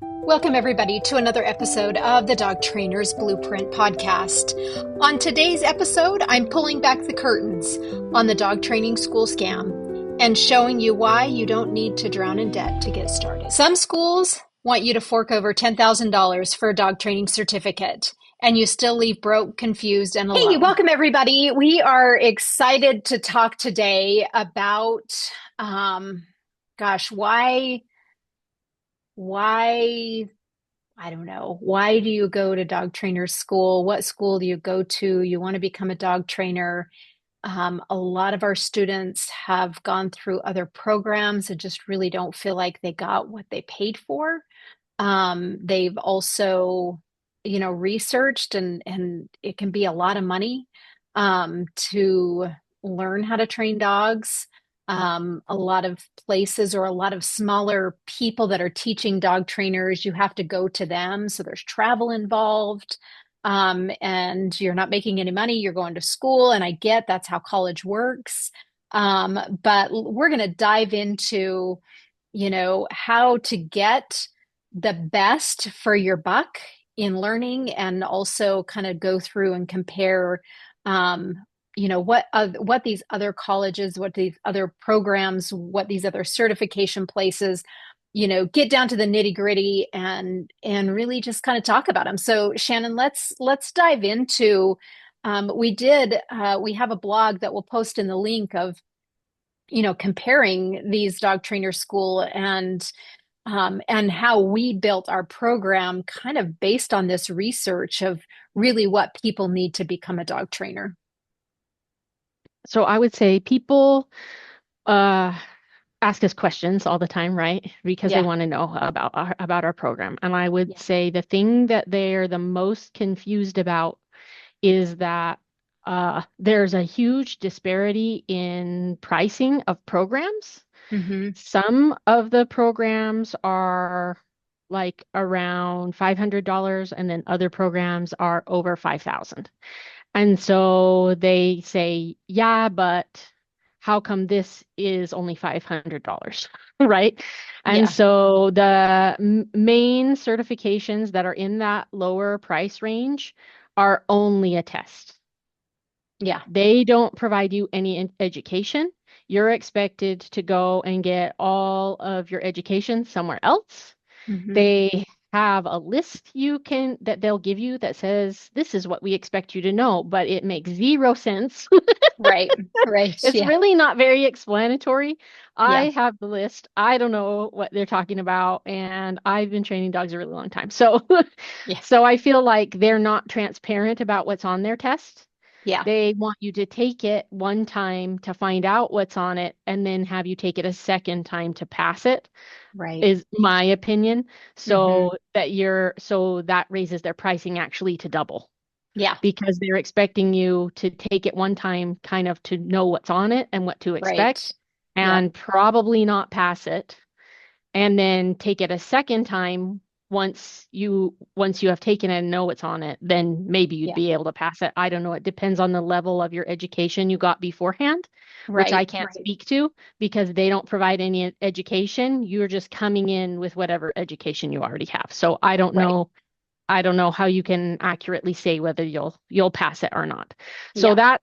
Welcome, everybody, to another episode of the Dog Trainer's Blueprint podcast. On today's episode, I'm pulling back the curtains on the dog training school scam and showing you why you don't need to drown in debt to get started. Some schools want you to fork over $10,000 for a dog training certificate, and you still leave broke, confused, and alone. Hey, welcome, everybody. We are excited to talk today about, why I don't know. Why do you go to dog trainer school? What school do you go to? You want to become a dog trainer. A lot of our students have gone through other programs and just really don't feel like they got what they paid for. They've also, researched and it can be a lot of money to learn how to train dogs. A lot of places or a lot of smaller people that are teaching dog trainers, you have to go to them. So there's travel involved. And you're not making any money. You're going to school. And I get that's how college works. But we're going to dive into, how to get the best for your buck in learning and also kind of go through and compare what these other colleges, what these other programs, what these other certification places, get down to the nitty gritty and really just kind of talk about them. So Shannon, let's dive into. We have a blog that we'll post in the link of comparing these dog trainer school and how we built our program kind of based on this research of really what people need to become a dog trainer. So I would say people ask us questions all the time, right? Because they Yeah. want to know about our program. And I would Yeah. say the thing that they're the most confused about is that there's a huge disparity in pricing of programs. Mm-hmm. Some of the programs are like around $500, and then other programs are over 5,000. And so they say, yeah, but how come this is only $500, right? And Yeah. so the main certifications that are in that lower price range are only a test. Yeah. They don't provide you any education. You're expected to go and get all of your education somewhere else. Mm-hmm. They have a list that they'll give you that says this is what we expect you to know, but it makes zero sense. Right. Right. It's Yeah. really not very explanatory. I Yeah. have the list. I don't know what they're talking about, and I've been training dogs a really long time. So Yeah. so I feel like they're not transparent about what's on their test. Yeah. They want you to take it one time to find out what's on it and then have you take it a second time to pass it, Right. is my opinion. Mm-hmm. So that raises their pricing actually to double Yeah. because they're expecting you to take it one time kind of to know what's on it and what to expect Right. Yeah. and probably not pass it and then take it a second time once you have taken it and know what's on it, then maybe you'd Yeah. be able to pass it. I don't know. It depends on the level of your education you got beforehand, which I Right. can't Right. speak to because they don't provide any education. You're just coming in with whatever education you already have. So I don't Right. know. I don't know how you can accurately say whether you'll pass it or not. So Yeah.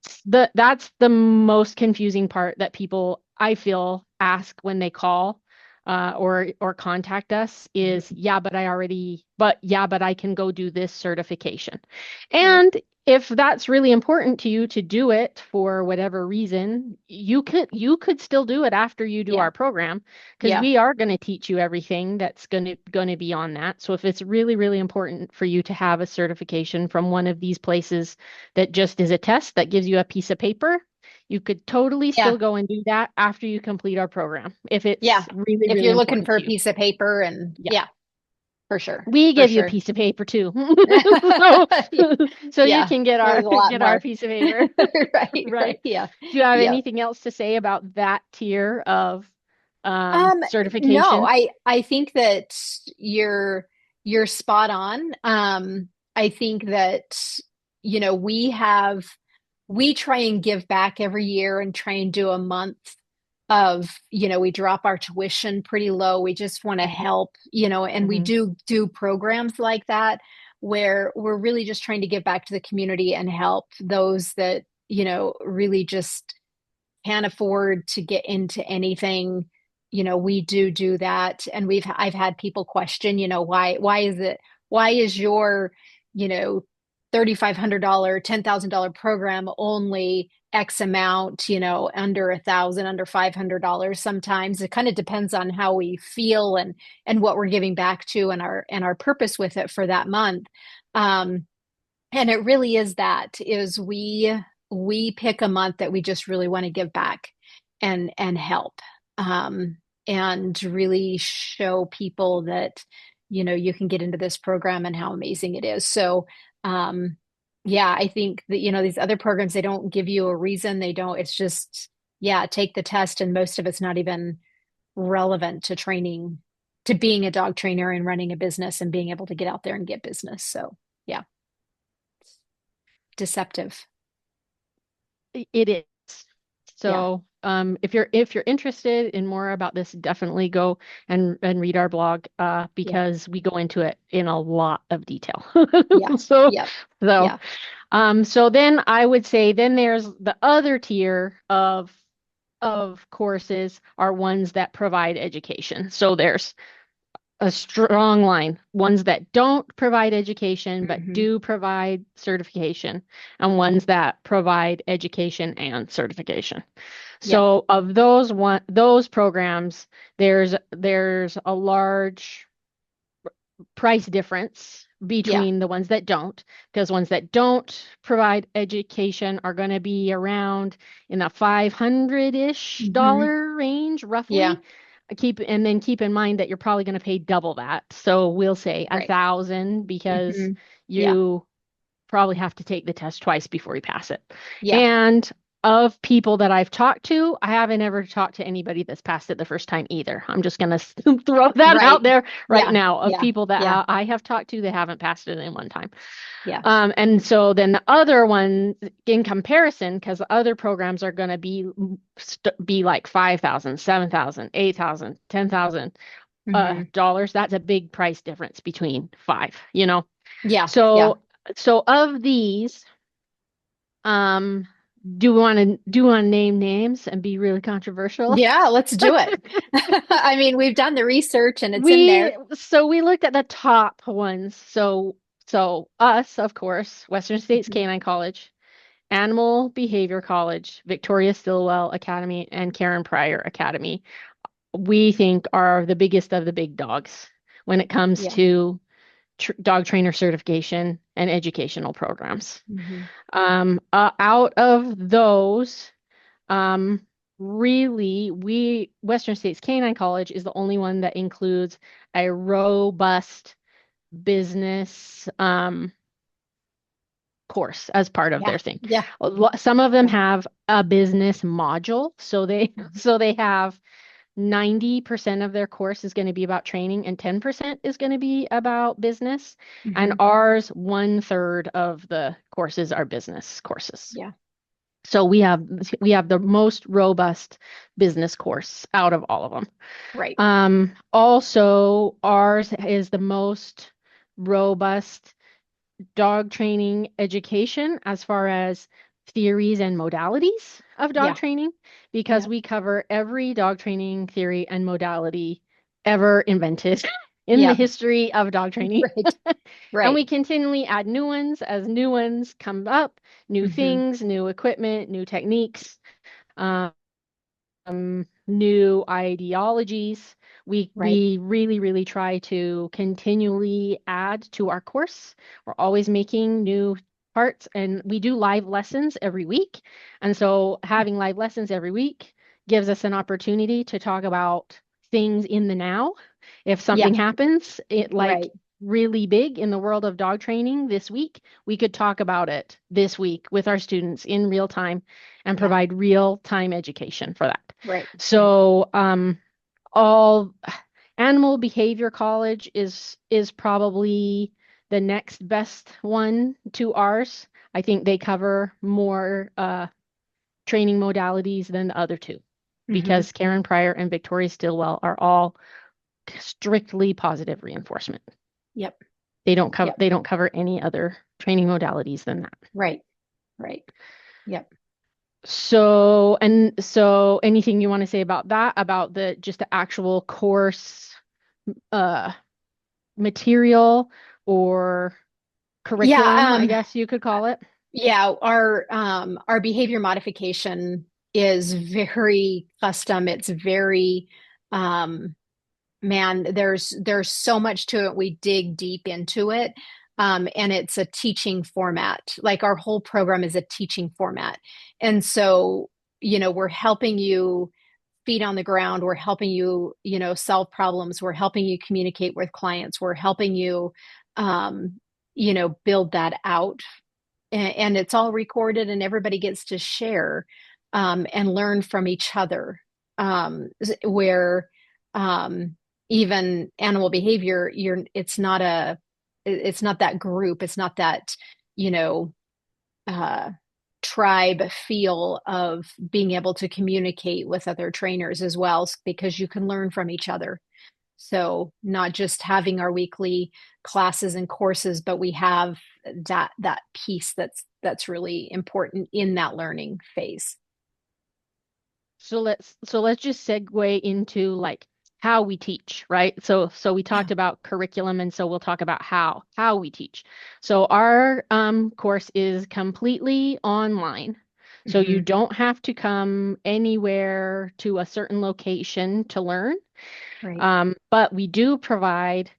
that's the most confusing part that people I feel ask when they call or contact us is yeah, but I can go do this certification. Right. And if that's really important to you to do it for whatever reason, you could still do it after you do Yeah. our program because Yeah. we are going to teach you everything that's going to be on that. So if it's really, really important for you to have a certification from one of these places that just is a test that gives you a piece of paper, you could totally Yeah. still go and do that after you complete our program if Yeah. it's really, If really you're looking important for a to you. piece of paper and Yeah. yeah, for sure. We For give you a sure. piece of paper too. So so you Yeah. can get There's our a lot get our more. piece of paper. Right. Right. Right. Yeah. Do you have Yeah. anything else to say about that tier of Um, no, certification? I think that you're spot on. I think that, we try and give back every year and try and do a month of, we drop our tuition pretty low. We just want to help, and we Hmm. do programs like that where we're really just trying to give back to the community and help those that, really just can't afford to get into anything. We do that. And I've had people question, why is your, you know, $3,500, $10,000 program only X amount, under 1,000, under $500 sometimes. It kind of depends on how we feel and what we're giving back to and our purpose with it for that month. Um, and it really is that is we pick a month that we just really want to give back and help, um, and really show people that you can get into this program and how amazing it is. So yeah, I think that these other programs, they don't give you a reason. They don't. It's just, yeah, take the test, and most of it's not even relevant to training, to being a dog trainer and running a business and being able to get out there and get business. So yeah, deceptive. It is. Yeah. So, if you're interested in more about this, definitely go and read our blog, Yeah. because we go into it in a lot of detail. Yeah. So, Yeah. so, Yeah. so then I would say then there's the other tier of courses are ones that provide education. So there's a strong line, ones that don't provide education but Hmm. do provide certification, and ones that provide education and certification. Yep. So of those programs, there's a large price difference Yeah. between the ones that don't, because ones that don't provide education are going to be around in the 500-ish Hmm. dollar range Yeah. roughly. Keep in mind that you're probably going to pay double that. So we'll say a Right. thousand, because Hmm. Yeah. you probably have to take the test twice before you pass it. Yeah. And of people that I've talked to, I haven't ever talked to anybody that's passed it the first time either. I'm just going to throw that out Right. there right Yeah. now. Of Yeah. people that Yeah. I have talked to, they haven't passed it in one time. Yeah. And so then the other one in comparison, because the other programs are going to be like 5,000, 7,000, 8,000, 10,000 Hmm. dollars. That's a big price difference between five, you know. Yeah. Yeah. So of these, um, do we want to name names and be really controversial? Yeah. Let's do it. I mean, we've done the research and it's in there. We looked at the top ones. So us, of course, Western States Mhm. Canine College, Animal Behavior College, Victoria Stilwell Academy, and Karen Pryor Academy, we think are the biggest of the big dogs when it comes Yeah. to dog trainer certification and educational programs. Hmm. Out of those, um, really, we Western States Canine College is the only one that includes a robust business course as part of Yeah. their thing. Yeah. Some of them Yeah. have a business module, so they Hmm. so they have 90% of their course is going to be about training and 10% is going to be about business. And Hmm. ours, 1/3 of the courses are business courses. Yeah. So we have the most robust business course out of all of them. Right. Also, ours is the most robust dog training education as far as theories and modalities of dog Yeah. training, because Yeah. we cover every dog training theory and modality ever invented in the Yeah. history of dog training. Right. And Right. we continually add new ones as new ones come up, new Hmm. things, new equipment, new techniques. Um, New ideologies. Right. We really, really try to continually add to our course. We're always making new parts, and we do live lessons every week. And so having live lessons every week gives us an opportunity to talk about things in the now. If Yeah. something happens, it like Right. really big in the world of dog training this week, we could talk about it this week with our students in real time and Yeah. provide real time education for that. Right. Right. So, all Animal Behavior College is probably the next best one to ours. I think they cover more training modalities than the other two. Hmm. because Karen Pryor and Victoria Stilwell are all strictly positive reinforcement. Yep. Yep. They don't cover any other training modalities than that. Right. Right. Yep. So anything you want to say about that, about the just the actual course uh material or curriculum, Yeah. I guess you could call it. Yeah. Our behavior modification is very custom. It's very, um, man, there's so much to it. We dig deep into it. And it's a teaching format. Like our whole program is a teaching format. And so, we're helping you feet on the ground. We're helping you, solve problems. We're helping you communicate with clients. We're helping you, um, build that out. And it's all recorded and everybody gets to share, and learn from each other. Where, um, even animal behavior, it's not that group. It's not that, you know, uh, tribe feel of being able to communicate with other trainers as well, because you can learn from each other. So not just having our weekly classes and courses, but we have that piece that's really important in that learning phase. So let's just segue into like how we teach, right? So we Yeah. talked about curriculum, and so we'll talk about how we teach. So our course is completely online. So you Hmm. don't have to come anywhere to a certain location to learn. Right. But we do provide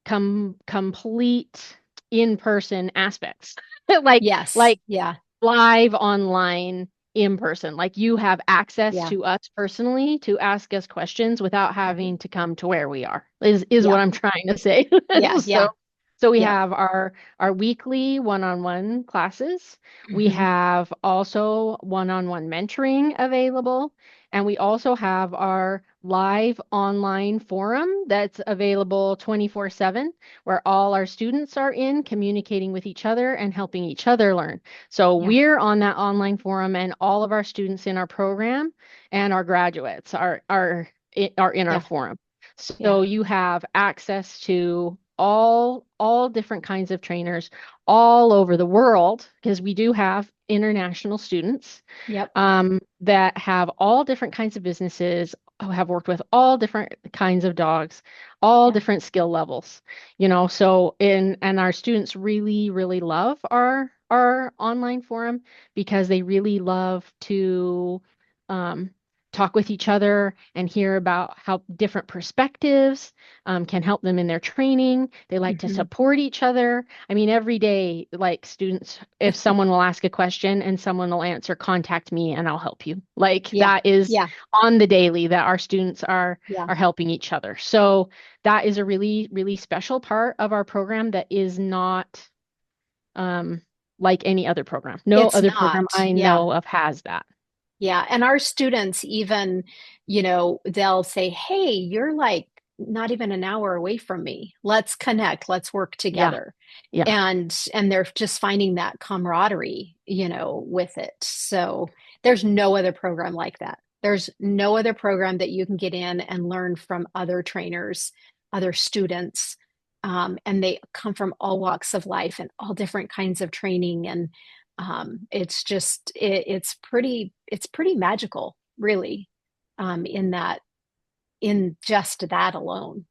complete in-person aspects. like Yes. like Yeah. live online in person. Like you have access Yeah. to us personally to ask us questions without Right. having to come to where we are, is what Yeah. I'm trying to say. Yeah. So Yeah. so we Yeah. have our weekly one-on-one classes. We Hmm. have also one-on-one mentoring available. And we also have our live online forum that's available 24/7, where all our students are in communicating with each other and helping each other learn. So Yeah. we're on that online forum, and all of our students in our program and our graduates are in our Yeah. forum. Yeah. So you have access to all different kinds of trainers all over the world, because we do have international students Yep. that have all different kinds of businesses, who have worked with all different kinds of dogs, all Yeah. different skill levels, you know. So in and our students really, really love our online forum because they really love to um, talk with each other and hear about how different perspectives can help them in their training. They like to Hmm. support each other. I mean, every day, like students, if someone will ask a question and someone will answer, contact me and I'll help you. Like Yeah. that is Yeah. on the daily that our students Yeah. are helping each other. So that is a really, really special part of our program that is not um, like any other program. No It's other program not. I Yeah. know of has that. Yeah. And our students even, they'll say, "Hey, you're like not even an hour away from me. Let's connect. Let's work Yeah, together." yeah. And they're just finding that camaraderie, with it. So there's no other program like that. There's no other program that you can get in and learn from other trainers, other students. And they come from all walks of life and all different kinds of training. And it's pretty magical, really, in just that alone.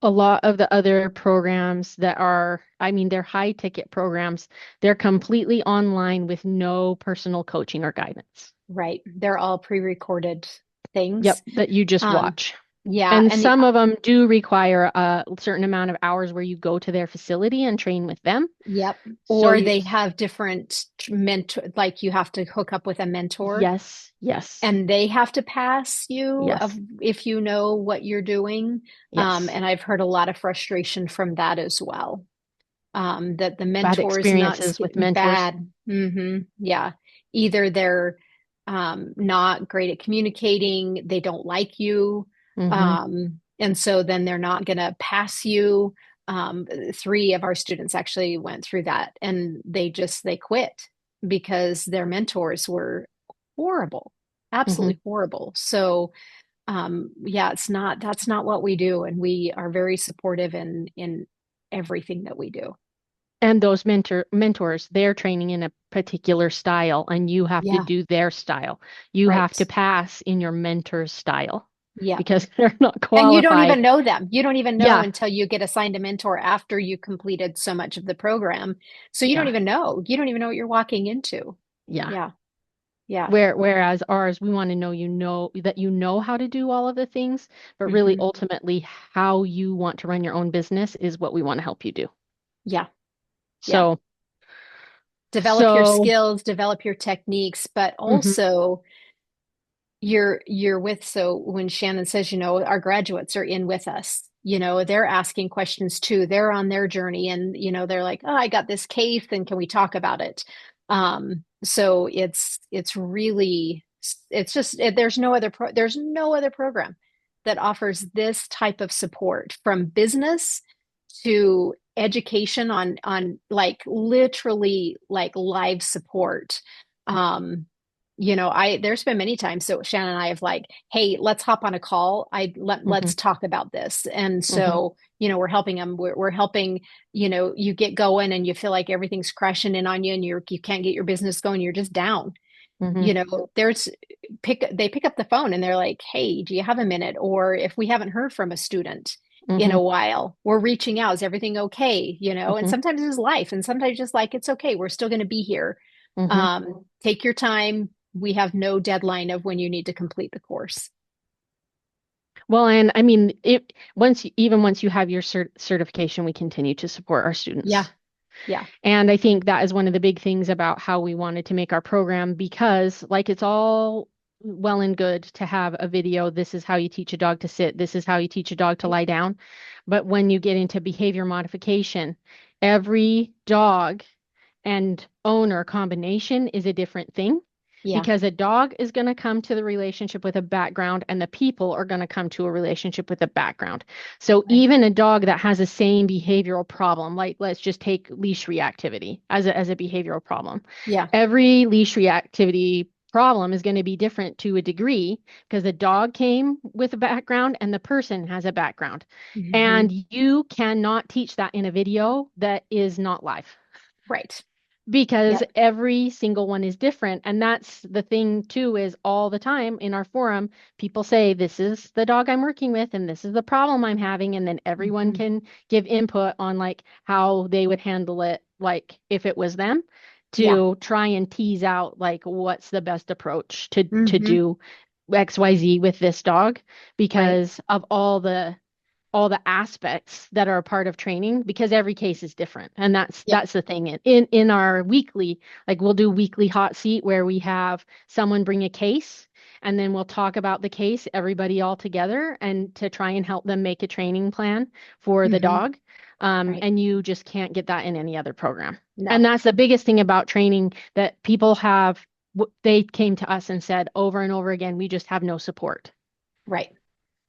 A lot of the other programs that are, I mean, they're high ticket programs. They're completely online with no personal coaching or guidance. Right. They're all pre-recorded Yep, things. that you just Um, watch. yeah, And and the some of them do require a certain amount of hours where you go to their facility and train with them. Yep. So Or you, they have different mentor, like you have to hook up with a mentor yes, yes, and they have to pass you of yes, if you know what you're doing. yes. And I've heard a lot of frustration from that as well. That the Bad mentors not experiences with mentors. bad. Yeah. Either they're not great at communicating, they don't like you, Hmm. and so then they're not going to pass you. Three of our students actually went through that, and they quit because their mentors were horrible. Hmm. absolutely horrible. So, yeah, that's not what we do. And we are very supportive in everything that we do. And those mentors, they're training in a particular style, and you have to Yeah, do their style. You have to right. pass in your mentor's style Yeah. because they're not And you don't even qualified. know them. You don't even know Yeah, until you get assigned a mentor after you completed so much of the program. So you don't yeah, even know. You don't even know what you're walking into. yeah. Yeah. Yeah. Whereas ours, we want to know that you know how to do all of the things, but really Hmm. ultimately how you want to run your own business is what we want to help you do. Yeah. Yeah. So, Develop your so, skills, develop your techniques, but hmm, also you're with, so when Shannon says, our graduates are in with us, they're asking questions too. They're on their journey and they're like, oh, I got this case and can we talk about it? So it's really it's just there's no other program that offers this type of support from business to education on like literally like live support. um there's been many times so Shannon and I have like, hey, let's hop on a call. hmm, Let's talk about this. And hmm, so, we're helping them. We're helping, you get going and you feel like everything's crashing in on you and you can't get your business going. You're just down. hmm, There's they pick up the phone and they're like, hey, do you have a minute? Or if we haven't heard from a student in hmm, a while, we're reaching out. Is everything okay? And hmm, sometimes it's life and sometimes just like, it's okay. We're still going to be here. hmm. Take your time. We have no deadline of when you need to complete the course. Well, and I mean, even once you have your certification, we continue to support our Yeah. students. Yeah. And I think that is one of the big things about how we wanted to make our program because, like, it's all well and good to have a video. This is how you teach a dog to sit. This is how you teach a dog to Right. lie down. But when you get into behavior modification, every dog and owner combination is a different thing Yeah. because a dog is going to come to the relationship with a background and the people are going to come to a relationship with a background. So Right. even a dog that has the same behavioral problem, like let's just take leash reactivity as a behavioral problem. Yeah. Every leash reactivity problem is going to be different to a degree because the dog came with a background and the person has a background. Hmm. And you cannot teach that in a video that is not live Right. because Yep. every single one is different. And that's the thing too, is all the time in our forum, people say, this is the dog I'm working with and this is the problem I'm having. And then everyone Hmm. can give input on like how they would handle it, like if it was them, Yeah. to try and tease out like what's the best approach to Hmm. do XYZ with this dog Right. because of all the aspects that are a part of training because every case is different and that's Yep. that's the thing in our weekly, like we'll do weekly hot seat where we have someone bring a case and then we'll talk about the case, everybody all together, and to try and help them make a training plan for the Hmm. dog. Right. And you just can't get that in any other program. And No. that's the biggest thing about training that people have. They came to us and said over and over again, we just have no support Right.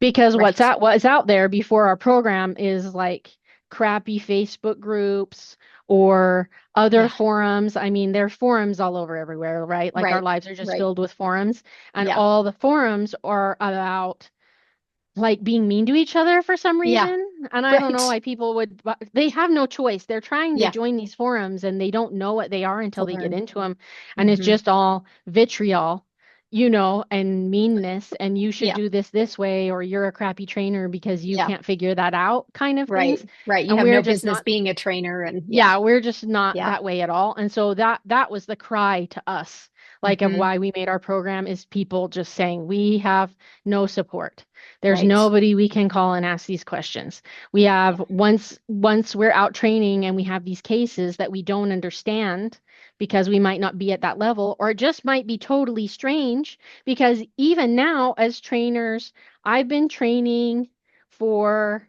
because Right. what's out there before our program is like crappy Facebook groups or other Yeah. forums. I mean, there are forums all over everywhere, right? Like our Right. lives are just Right. filled with forums, and Yeah. all the forums are about like being mean to each other for some Yeah. reason. And I don't know Right. why people would, but they have no choice. They're trying to Yeah. join these forums and they don't know what they are To until they get learn. into them. And it's Hmm. just all vitriol, and meanness. And you should Yeah. do this way, or you're a crappy trainer because you Yeah. can't figure that out, kind of things. Right. Right. You And have we're no just business not being a trainer and yeah. yeah, we're just not Yeah. that way at all. And so that was the cry to us, like of Hmm. why we made our program is people just saying we have no support. There's Right. nobody we can call and ask these questions. We Yeah. have once we're out training and we have these cases that we don't understand because we might not be at that level or it just might be totally strange because even now as trainers, I've been training for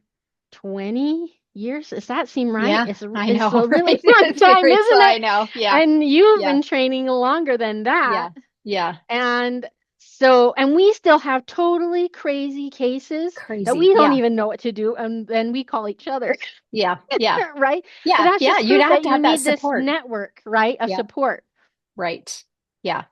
20 years. Does that seem right? Yeah. I It's know. a Right. really long time, It's, isn't I it? know. Yeah. And you've Yeah. been training longer than that. Yeah. Yeah. And so, and we still have totally crazy cases that Crazy. we don't Yeah. even know what to do. And then we call each other, Yeah. Yeah. right? But Yeah. that's Yeah. just You'd proof have that to you have that need this support. network, right, of Yeah. support. Right. Yeah.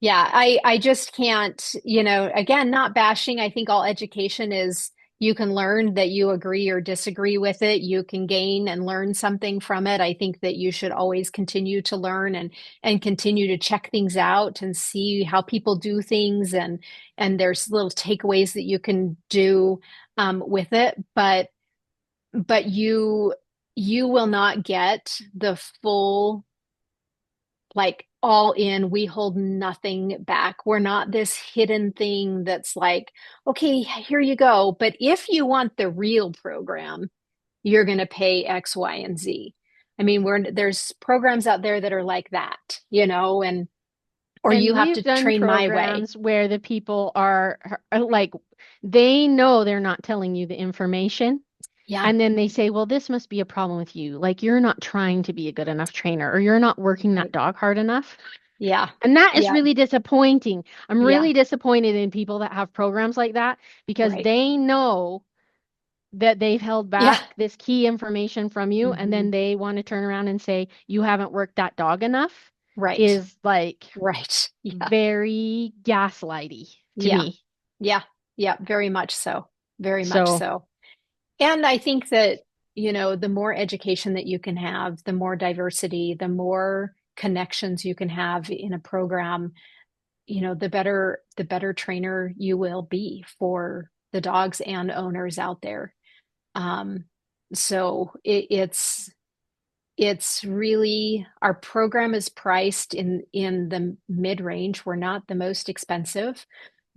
Yeah, I just can't, again, not bashing. I think all education is you can learn that you agree or disagree with it. You can gain and learn something from it. I think that you should always continue to learn and continue to check things out and see how people do things and there's little takeaways that you can do with it. But you will not get the full like all in, we hold nothing back. We're not this hidden thing that's like, okay, here you go. But if you want the real program, you're going to pay X, Y, and Z. I mean, there's programs out there that are like that, and or And you have we've to done train my way. programs where the people are like, they know they're not telling you the information. Yeah, And then they say, well, this must be a problem with you. Like, you're not trying to be a good enough trainer, or you're not working that right. dog hard enough. Yeah, And that is yeah, really disappointing. I'm yeah, really disappointed in people that have programs like that because right. they know that they've held Yeah, back this key information from you, and hmm then they want to turn around and say, you haven't worked that dog enough, right, is like right. Yeah, very gaslighty to yeah, me. yeah, yeah, very much so. Very much So, so. And I think that, the more education that you can have, the more diversity, the more connections you can have in a program, the better trainer you will be for the dogs and owners out there. Um, so it's really our program is priced in the mid-range. We're not the most expensive.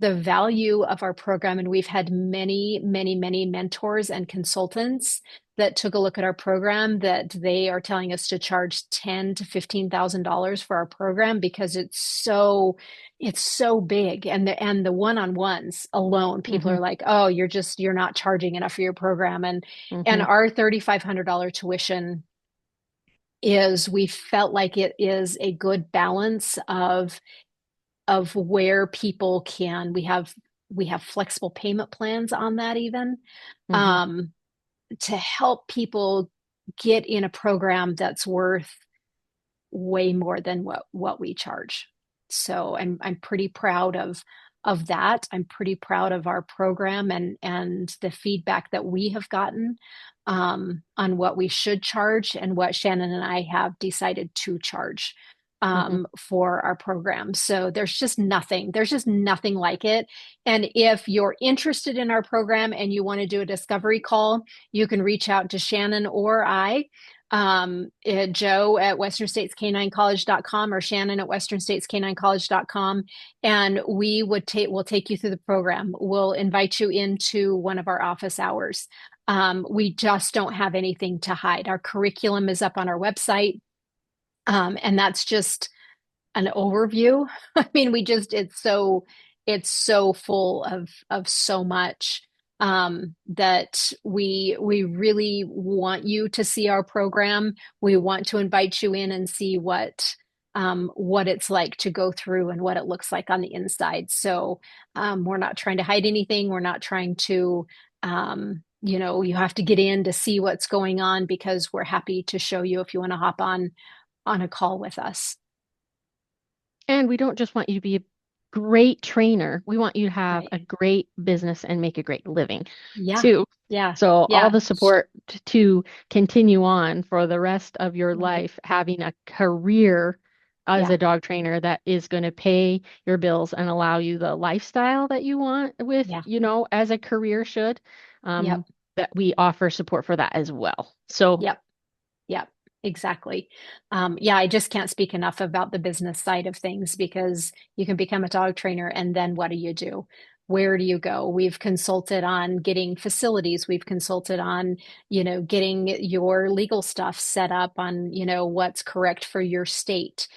The value of our program, and we've had many, many, many mentors and consultants that took a look at our program that they are telling us to charge ten to $15,000 for our program because it's so big. And the one-on-ones alone, people hmm are like, oh, you're not charging enough for your program. And hmm our $3,500 tuition is we felt like it is a good balance of where people can we have flexible payment plans on that even hmm um, to help people get in a program that's worth way more than what we charge. So I'm pretty proud of that. I'm pretty proud of our program and the feedback that we have gotten on what we should charge and what Shannon and I have decided to charge hmm for our program. So there's just nothing like it. And if you're interested in our program and you want to do a discovery call, you can reach out to Shannon or I Joe at westernstatescaninecollege.com or Shannon at westernstatescaninecollege.com. And we'll take you through the program. We'll invite you into one of our office hours. We just don't have anything to hide. Our curriculum is up on our website. And that's just an overview. I mean, it's so full of so much that we really want you to see our program. We want to invite you in and see what it's like to go through and what it looks like on the inside. So we're not trying to hide anything. We're not trying to you have to get in to see what's going on because we're happy to show you if you want to hop on a call with us. And we don't just want you to be a great trainer. We want you to have Right. a great business and make a great living Yeah. too. Yeah. So all Yeah. the support to continue on for the rest of your Right. life, having a career as Yeah. a dog trainer that is going to pay your bills and allow you the lifestyle that you want with, Yeah. as a career should, Yep. um, that we offer support for that as well. So, Yep. Yep. Exactly. Yeah, I just can't speak enough about the business side of things because you can become a dog trainer and then what do you do? Where do you go? We've consulted on getting facilities. We've consulted on, getting your legal stuff set up on, what's correct for your state.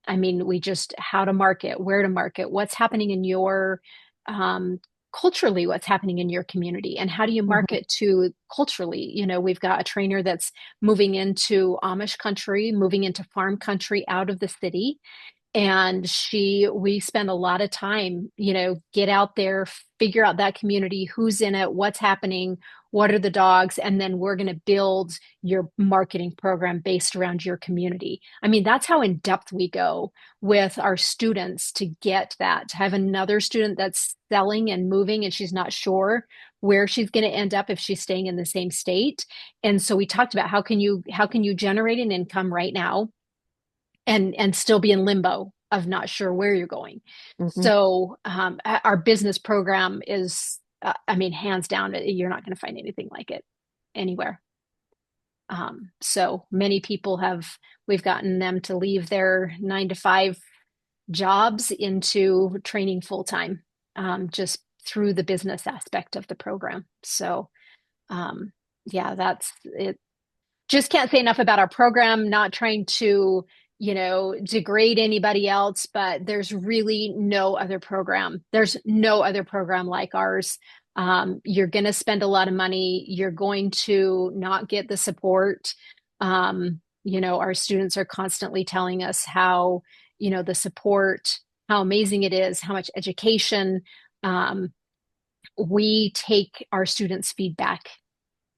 I mean, we just how to market, where to market, what's happening in your um, culturally, what's happening in your community, and how do you mhm, market to culturally? We've got a trainer that's moving into Amish country, moving into farm country out of the city. And we spend a lot of time, get out there, figure out that community, who's in it, what's happening, what are the dogs, and then we're going to build your marketing program based around your community. I mean, that's how in depth we go with our students to get that. To have another student that's selling and moving and she's not sure where she's going to end up if she's staying in the same state. And so we talked about how can you generate an income right now and still be in limbo of not sure where you're going. Hmm. So our business program is, I mean, hands down, you're not going to find anything like it anywhere. So many people we've gotten them to leave their 9 to 5 jobs into training full time, just through the business aspect of the program. So, um, yeah, that's it. Just can't say enough about our program, not trying to, degrade anybody else, but there's really no other program. There's no other program like ours. You're going to spend a lot of money. You're going to not get the support. Our students are constantly telling us how, the support, how amazing it is, how much education. Um, we take our students' feedback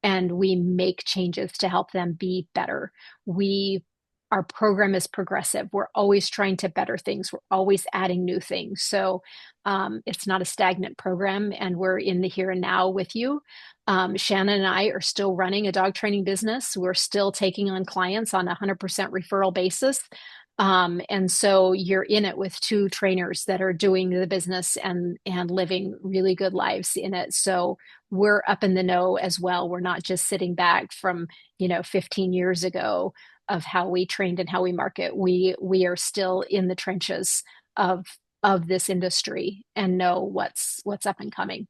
and we make changes to help them be better. Our program is progressive. We're always trying to better things. We're always adding new things. So it's not a stagnant program, and we're in the here and now with you. Shannon and I are still running a dog training business. We're still taking on clients on a 100% referral basis. And so you're in it with 2 trainers that are doing the business and living really good lives in it. So we're up in the know as well. We're not just sitting back from, 15 years ago of how we trained and how we market. We are still in the trenches of this industry and know what's up and coming.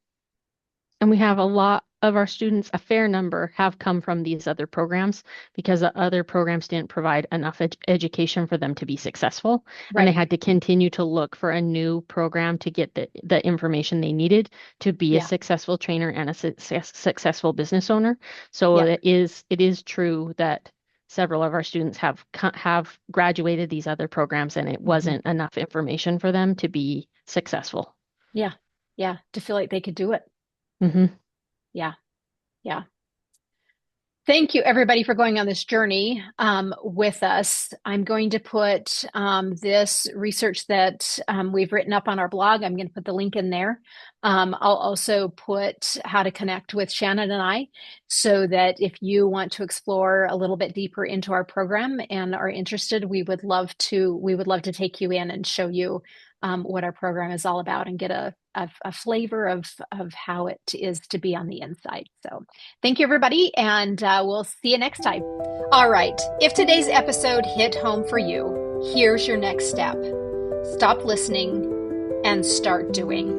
And we have a lot of our students, a fair number, have come from these other programs because the other programs didn't provide enough education for them to be successful. And they Right. had to continue to look for a new program to get the information they needed to be a Yeah. successful trainer and a successful business owner. So Yep. it is true that several of our students have graduated these other programs and it Mhm. wasn't enough information for them to be successful. Yeah. Yeah. To feel like they could do it. Hmm. Yeah. Yeah. Thank you, everybody, for going on this journey with us. I'm going to put this research that we've written up on our blog. I'm going to put the link in there. I'll also put how to connect with Shannon and I so that if you want to explore a little bit deeper into our program and are interested, we would love to take you in and show you what our program is all about and get a flavor of how it is to be on the inside. So thank you, everybody, and we'll see you next time. All right. If today's episode hit home for you, here's your next step. Stop listening and start doing.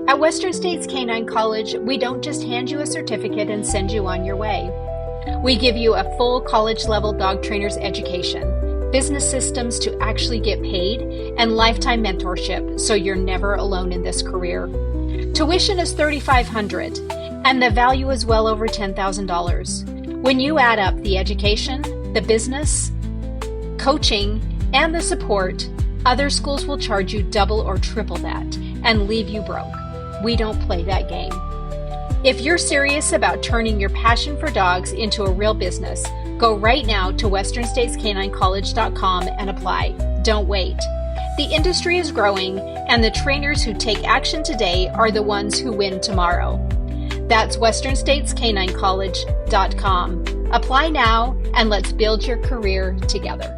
At Western States Canine College, we don't just hand you a certificate and send you on your way. We give you a full college-level dog trainer's education, business systems to actually get paid, and lifetime mentorship so you're never alone in this career. Tuition is $3,500, and the value is well over $10,000. When you add up the education, the business, coaching, and the support, other schools will charge you double or triple that and leave you broke. We don't play that game. If you're serious about turning your passion for dogs into a real business, go right now to westernstatescaninecollege.com and apply. Don't wait. The industry is growing, and the trainers who take action today are the ones who win tomorrow. That's westernstatescaninecollege.com. Apply now, and let's build your career together.